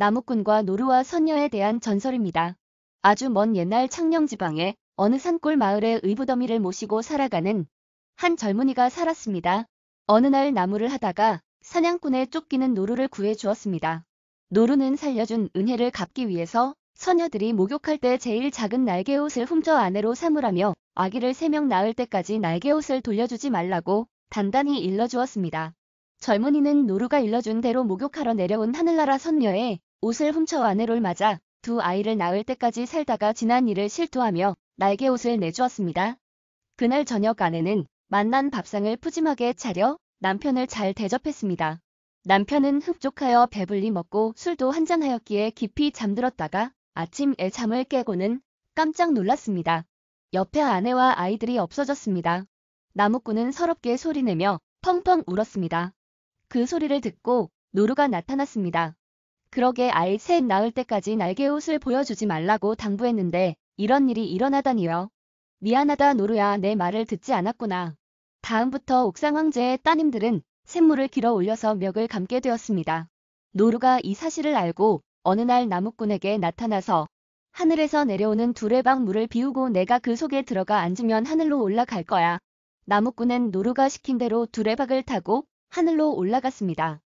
나무꾼과 노루와 선녀에 대한 전설입니다. 아주 먼 옛날 창녕지방에 어느 산골 마을에 의붓어미를 모시고 살아가는 한 젊은이가 살았습니다. 어느 날 나무를 하다가 사냥꾼에 쫓기는 노루를 구해 주었습니다. 노루는 살려준 은혜를 갚기 위해서 처녀들이 목욕할 때 제일 작은 날개옷을 훔쳐 아내로 삼으라며 아기를 3명 낳을 때까지 날개옷을 돌려주지 말라고 단단히 일러주었습니다. 젊은이는 노루가 일러준 대로 목욕하러 내려온 하늘나라 선녀의 옷을 훔쳐 아내로 맞아 2 아이를 낳을 때까지 살다가 지난 일을 실토하며 날개옷을 내주었습니다. 그날 저녁 아내는 만난 밥상을 푸짐하게 차려 남편을 잘 대접했습니다. 남편은 흡족하여 배불리 먹고 술도 한잔하였기에 깊이 잠들었다가 아침에 잠을 깨고는 깜짝 놀랐습니다. 옆에 아내와 아이들이 없어졌습니다. 나무꾼은 서럽게 소리내며 펑펑 울었습니다. 그 소리를 듣고 노루가 나타났습니다. 그러게 아이 3 낳을 때까지 날개옷을 보여주지 말라고 당부했는데 이런 일이 일어나다니요. 미안하다 노루야, 내 말을 듣지 않았구나. 다음부터 옥상황제의 따님들은 샘물을 길어 올려서 멱을 감게 되었습니다. 노루가 이 사실을 알고 어느 날 나무꾼에게 나타나서 하늘에서 내려오는 두레박 물을 비우고 내가 그 속에 들어가 앉으면 하늘로 올라갈 거야. 나무꾼은 노루가 시킨 대로 두레박을 타고 하늘로 올라갔습니다.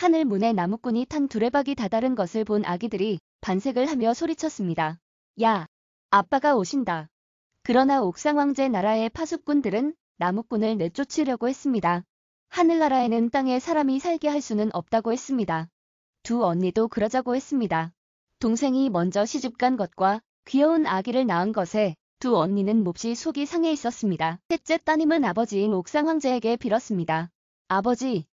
하늘 문에 나무꾼이 탄 두레박이 다다른 것을 본 아기들이 반색을 하며 소리쳤습니다. 야, 아빠가 오신다. 그러나 옥상황제 나라의 파수꾼들은 나무꾼을 내쫓으려고 했습니다. 하늘나라에는 땅에 사람이 살게 할 수는 없다고 했습니다. 2 언니도 그러자고 했습니다. 동생이 먼저 시집간 것과 귀여운 아기를 낳은 것에 2 언니는 몹시 속이 상해 있었습니다. 셋째 따님은 아버지인 옥상황제에게 빌었습니다. 아버지,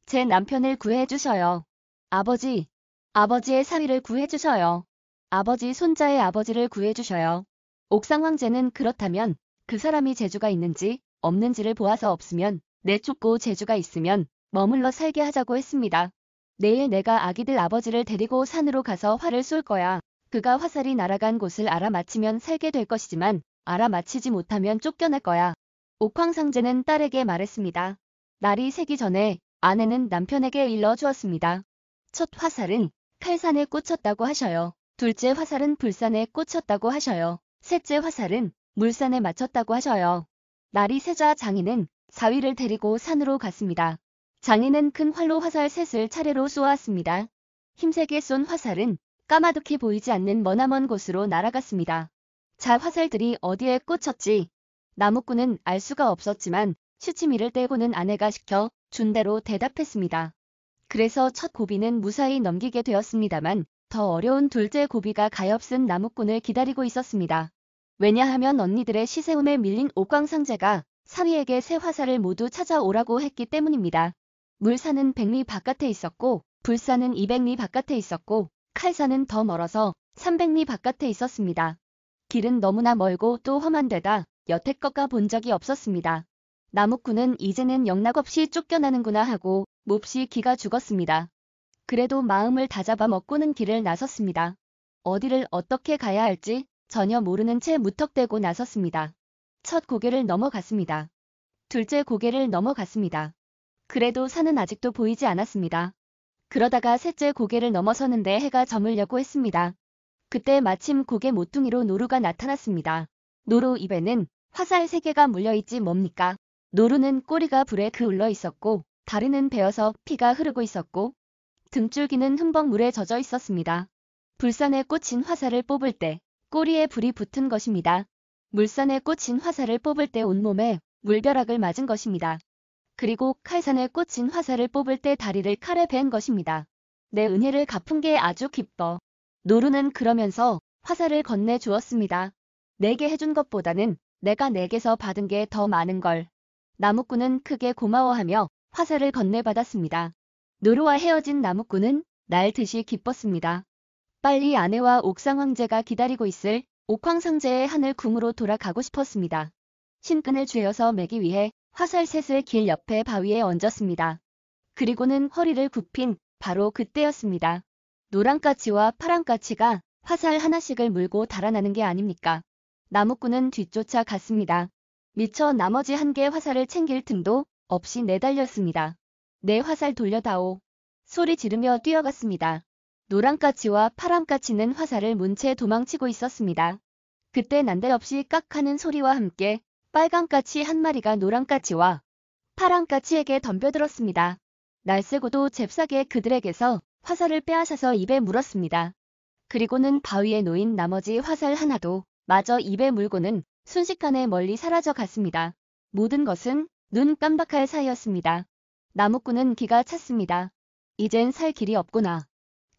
제 남편을 구해주셔요. 아버지, 아버지의 사위를 구해주셔요. 아버지 손자의 아버지를 구해주셔요. 옥상황제는 그렇다면 그 사람이 재주가 있는지 없는지를 보아서 없으면 내쫓고 재주가 있으면 머물러 살게 하자고 했습니다. 내일 내가 아기들 아버지를 데리고 산으로 가서 활을 쏠 거야. 그가 화살이 날아간 곳을 알아맞히면 살게 될 것이지만 알아맞히지 못하면 쫓겨날 거야. 옥황상제는 딸에게 말했습니다. 날이 새기 전에 아내는 남편에게 일러주었습니다. 첫 화살은 칼산에 꽂혔다고 하셔요. 둘째 화살은 불산에 꽂혔다고 하셔요. 셋째 화살은 물산에 맞췄다고 하셔요. 날이 새자 장인은 사위를 데리고 산으로 갔습니다. 장인은 큰 활로 화살 3을 차례로 쏘았습니다. 힘세게 쏜 화살은 까마득히 보이지 않는 머나먼 곳으로 날아갔습니다. 자, 화살들이 어디에 꽂혔지? 나무꾼은 알 수가 없었지만 시치미를 떼고는 아내가 시켜 준 대로 대답했습니다. 그래서 첫 고비는 무사히 넘기게 되었습니다만 더 어려운 둘째 고비가 가엾은 나무꾼을 기다리고 있었습니다. 왜냐하면 언니들의 시세움에 밀린 옥황상제가 사위에게 새 화살을 모두 찾아오라고 했기 때문입니다. 물산은 100리 바깥에 있었고 불산은 200리 바깥에 있었고 칼산은 더 멀어서 300리 바깥에 있었습니다. 길은 너무나 멀고 또 험한 데다 여태껏 가본 적이 없었습니다. 나무꾼은 이제는 영락없이 쫓겨나는구나 하고 몹시 기가 죽었습니다. 그래도 마음을 다잡아 먹고는 길을 나섰습니다. 어디를 어떻게 가야 할지 전혀 모르는 채 무턱대고 나섰습니다. 첫 고개를 넘어갔습니다. 둘째 고개를 넘어갔습니다. 그래도 산은 아직도 보이지 않았습니다. 그러다가 셋째 고개를 넘어서는데 해가 저물려고 했습니다. 그때 마침 고개 모퉁이로 노루가 나타났습니다. 노루 입에는 화살 3개가 물려있지 뭡니까? 노루는 꼬리가 불에 그을러 있었고 다리는 베어서 피가 흐르고 있었고 등줄기는 흠뻑 물에 젖어 있었습니다. 불산에 꽂힌 화살을 뽑을 때 꼬리에 불이 붙은 것입니다. 물산에 꽂힌 화살을 뽑을 때 온몸에 물벼락을 맞은 것입니다. 그리고 칼산에 꽂힌 화살을 뽑을 때 다리를 칼에 벤 것입니다. 내 은혜를 갚은 게 아주 기뻐. 노루는 그러면서 화살을 건네 주었습니다. 내게 해준 것보다는 내가 내게서 받은 게 더 많은 걸. 나무꾼은 크게 고마워하며 화살을 건네받았습니다. 노루와 헤어진 나무꾼은 날듯이 기뻤습니다. 빨리 아내와 옥상황제가 기다리고 있을 옥황상제의 하늘 궁으로 돌아가고 싶었습니다. 신끈을 쥐어서 매기 위해 화살 3을 길 옆에 바위에 얹었습니다. 그리고는 허리를 굽힌 바로 그때였습니다. 노랑까치와 파랑까치가 화살 하나씩을 물고 달아나는 게 아닙니까? 나무꾼은 뒤쫓아 갔습니다. 미처 나머지 1개 화살을 챙길 틈도 없이 내달렸습니다. 내 화살 돌려다오. 소리 지르며 뛰어갔습니다. 노랑까치와 파랑까치는 화살을 문 채 도망치고 있었습니다. 그때 난데없이 깍하는 소리와 함께 빨강까치 한 마리가 노랑까치와 파랑까치에게 덤벼들었습니다. 날쌔고도 잽싸게 그들에게서 화살을 빼앗아서 입에 물었습니다. 그리고는 바위에 놓인 나머지 화살 하나도 마저 입에 물고는 순식간에 멀리 사라져 갔습니다. 모든 것은 눈 깜박할 사이였습니다. 나무꾼은 기가 찼습니다. 이젠 살 길이 없구나.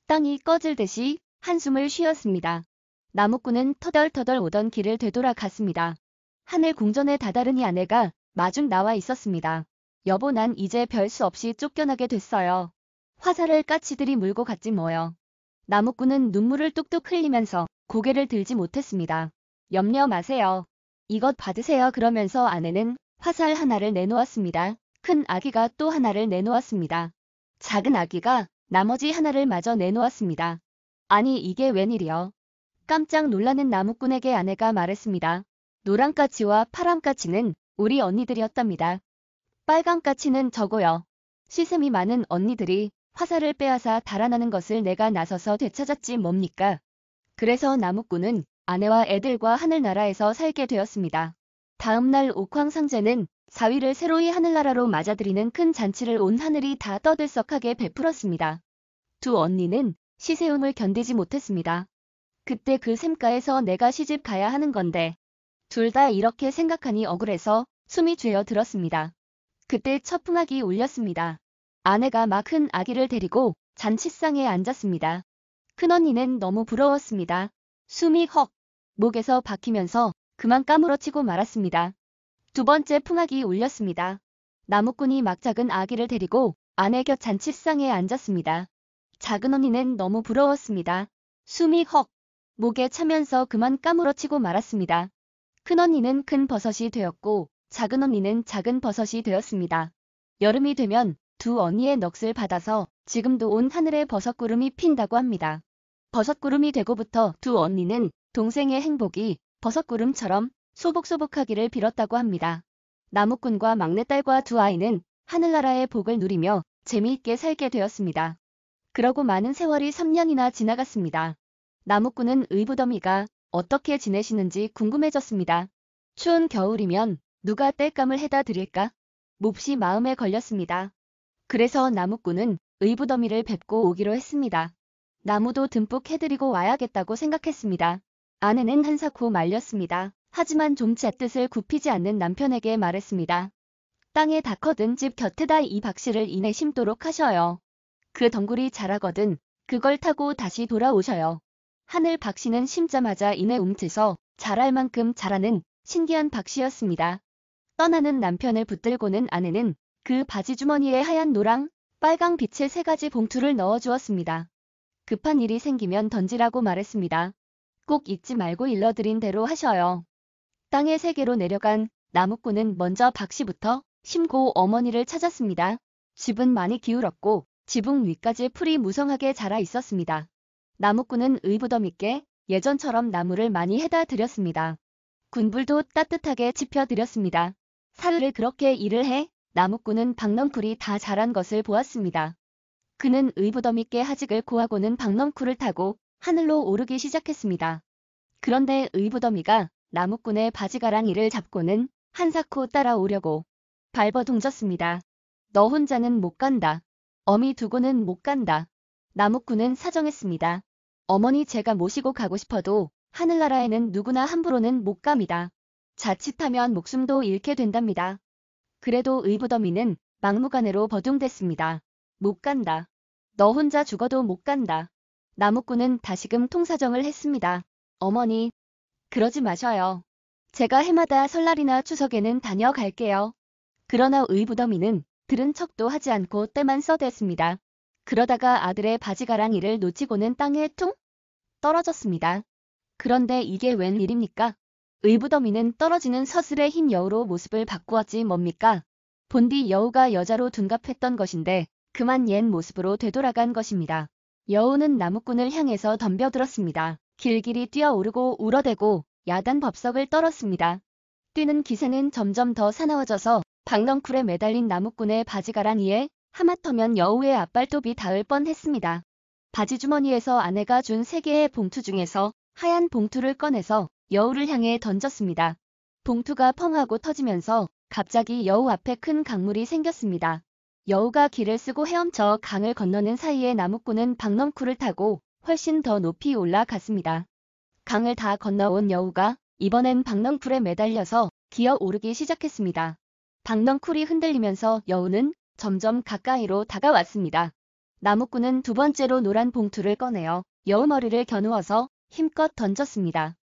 땅이 꺼질듯이 한숨을 쉬었습니다. 나무꾼은 터덜터덜 오던 길을 되돌아 갔습니다. 하늘 궁전에 다다르니 아내가 마중 나와 있었습니다. 여보, 난 이제 별 수 없이 쫓겨나게 됐어요. 화살을 까치들이 물고 갔지 뭐요. 나무꾼은 눈물을 뚝뚝 흘리면서 고개를 들지 못했습니다. 염려 마세요. 이것 받으세요. 그러면서 아내는 화살 하나를 내놓았습니다. 큰 아기가 또 하나를 내놓았습니다. 작은 아기가 나머지 하나를 마저 내놓았습니다. 아니, 이게 웬일이여. 깜짝 놀라는 나무꾼에게 아내가 말했습니다. 노랑까치와 파랑까치는 우리 언니들이었답니다. 빨강까치는 저고요. 시샘이 많은 언니들이 화살을 빼앗아 달아나는 것을 내가 나서서 되찾았지 뭡니까. 그래서 나무꾼은 아내와 애들과 하늘나라에서 살게 되었습니다. 다음날 옥황상제는 사위를 새로이 하늘나라로 맞아들이는 큰 잔치를 온 하늘이 다 떠들썩하게 베풀었습니다. 두 언니는 시세움을 견디지 못했습니다. 그때 그 샘가에서 내가 시집 가야 하는 건데 둘 다 이렇게 생각하니 억울해서 숨이 죄어 들었습니다. 그때 첫 풍악이 울렸습니다. 아내가 막 큰 아기를 데리고 잔치상에 앉았습니다. 큰언니는 너무 부러웠습니다. 숨이 헉 목에서 박히면서 그만 까무러치고 말았습니다. 두 번째 풍악이 울렸습니다. 나무꾼이 막 작은 아기를 데리고 아내 곁 잔치상에 앉았습니다. 작은 언니는 너무 부러웠습니다. 숨이 헉 목에 차면서 그만 까무러치고 말았습니다. 큰언니는 큰 버섯이 되었고 작은 언니는 작은 버섯이 되었습니다. 여름이 되면 두 언니의 넋을 받아서 지금도 온 하늘에 버섯구름이 핀다고 합니다. 버섯구름이 되고부터 두 언니는 동생의 행복이 버섯구름처럼 소복소복하기를 빌었다고 합니다. 나무꾼과 막내딸과 두 아이는 하늘나라의 복을 누리며 재미있게 살게 되었습니다. 그러고 많은 세월이 3년이나 지나갔습니다. 나무꾼은 의붓어미가 어떻게 지내시는지 궁금해졌습니다. 추운 겨울이면 누가 땔감을 해다 드릴까? 몹시 마음에 걸렸습니다. 그래서 나무꾼은 의붓어미를 뵙고 오기로 했습니다. 나무도 듬뿍 해드리고 와야겠다고 생각했습니다. 아내는 한사코 말렸습니다. 하지만 좀 제 뜻을 굽히지 않는 남편에게 말했습니다. 땅에 다 커든 집 곁에다 이 박씨를 이내 심도록 하셔요. 그 덩굴이 자라거든 그걸 타고 다시 돌아오셔요. 하늘 박씨는 심자마자 이내 움트서 자랄 만큼 자라는 신기한 박씨였습니다. 떠나는 남편을 붙들고는 아내는 그 바지 주머니에 하얀 노랑, 빨강 빛의 세 가지 봉투를 넣어주었습니다. 급한 일이 생기면 던지라고 말했습니다. 꼭 잊지 말고 일러드린 대로 하셔요. 땅의 세계로 내려간 나무꾼은 먼저 박씨부터 심고 어머니를 찾았습니다. 집은 많이 기울었고 지붕 위까지 풀이 무성하게 자라 있었습니다. 나무꾼은 의붓어미께 예전처럼 나무를 많이 해다 드렸습니다. 군불도 따뜻하게 지펴드렸습니다. 사흘을 그렇게 일을 해 나무꾼은 박넝쿨이 다 자란 것을 보았습니다. 그는 의붓어미께 하직을 고하고는 박넝쿨을 타고 하늘로 오르기 시작했습니다. 그런데 의붓어미가 나무꾼의 바지가랑이를 잡고는 한사코 따라오려고 발버둥졌습니다. 너 혼자는 못 간다. 어미 두고는 못 간다. 나무꾼은 사정했습니다. 어머니, 제가 모시고 가고 싶어도 하늘나라에는 누구나 함부로는 못 갑니다. 자칫하면 목숨도 잃게 된답니다. 그래도 의붓어미는 막무가내로 버둥댔습니다. 못 간다. 너 혼자 죽어도 못 간다. 나무꾼은 다시금 통사정을 했습니다. 어머니, 그러지 마셔요. 제가 해마다 설날이나 추석에는 다녀갈게요. 그러나 의붓어미는 들은 척도 하지 않고 떼만 써댔습니다. 그러다가 아들의 바지가랑이를 놓치고는 땅에 퉁 떨어졌습니다. 그런데 이게 웬일입니까? 의붓어미는 떨어지는 서슬의 흰 여우로 모습을 바꾸었지 뭡니까? 본디 여우가 여자로 둔갑했던 것인데 그만 옛 모습으로 되돌아간 것입니다. 여우는 나무꾼을 향해서 덤벼들었습니다. 길길이 뛰어오르고 울어대고 야단 법석을 떨었습니다. 뛰는 기세는 점점 더 사나워져서 박넝쿨에 매달린 나무꾼의 바지가랑이에 하마터면 여우의 앞발톱이 닿을 뻔했습니다. 바지 주머니에서 아내가 준 3개의 봉투 중에서 하얀 봉투를 꺼내서 여우를 향해 던졌습니다. 봉투가 펑 하고 터지면서 갑자기 여우 앞에 큰 강물이 생겼습니다. 여우가 길을 쓰고 헤엄쳐 강을 건너는 사이에 나무꾼은 박넝쿨을 타고 훨씬 더 높이 올라갔습니다. 강을 다 건너온 여우가 이번엔 박넝쿨에 매달려서 기어 오르기 시작했습니다. 박넝쿨이 흔들리면서 여우는 점점 가까이로 다가왔습니다. 나무꾼은 2번째로 노란 봉투를 꺼내어 여우 머리를 겨누어서 힘껏 던졌습니다.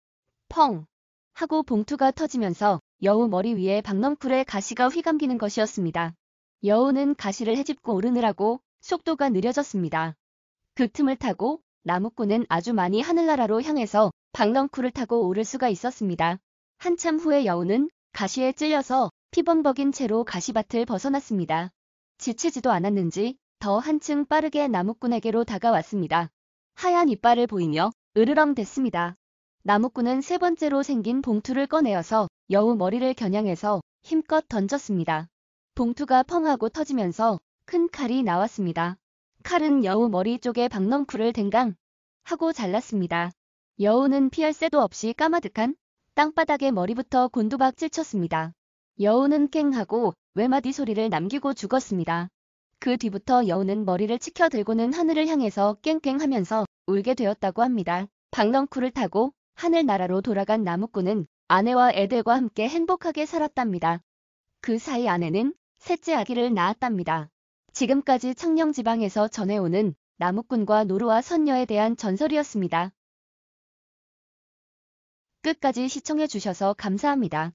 펑! 하고 봉투가 터지면서 여우 머리 위에 박넝쿨의 가시가 휘감기는 것이었습니다. 여우는 가시를 헤집고 오르느라고 속도가 느려졌습니다. 그 틈을 타고 나무꾼은 아주 많이 하늘나라로 향해서 박넝쿨을 타고 오를 수가 있었습니다. 한참 후에 여우는 가시에 찔려서 피범벅인 채로 가시밭을 벗어났습니다. 지치지도 않았는지 더 한층 빠르게 나무꾼에게로 다가왔습니다. 하얀 이빨을 보이며 으르렁댔습니다. 나무꾼은 3번째로 생긴 봉투를 꺼내어서 여우 머리를 겨냥해서 힘껏 던졌습니다. 봉투가 펑 하고 터지면서 큰 칼이 나왔습니다. 칼은 여우 머리 쪽에 박넝쿨을 댕강 하고 잘랐습니다. 여우는 피할 새도 없이 까마득한 땅바닥에 머리부터 곤두박 찔쳤습니다. 여우는 깽 하고 외마디 소리를 남기고 죽었습니다. 그 뒤부터 여우는 머리를 치켜 들고는 하늘을 향해서 깽깽 하면서 울게 되었다고 합니다. 박넝쿨을 타고 하늘나라로 돌아간 나무꾼은 아내와 애들과 함께 행복하게 살았답니다. 그 사이 아내는 셋째 아기를 낳았답니다. 지금까지 청령지방에서 전해오는 나무꾼과 노루와 선녀에 대한 전설이었습니다. 끝까지 시청해주셔서 감사합니다.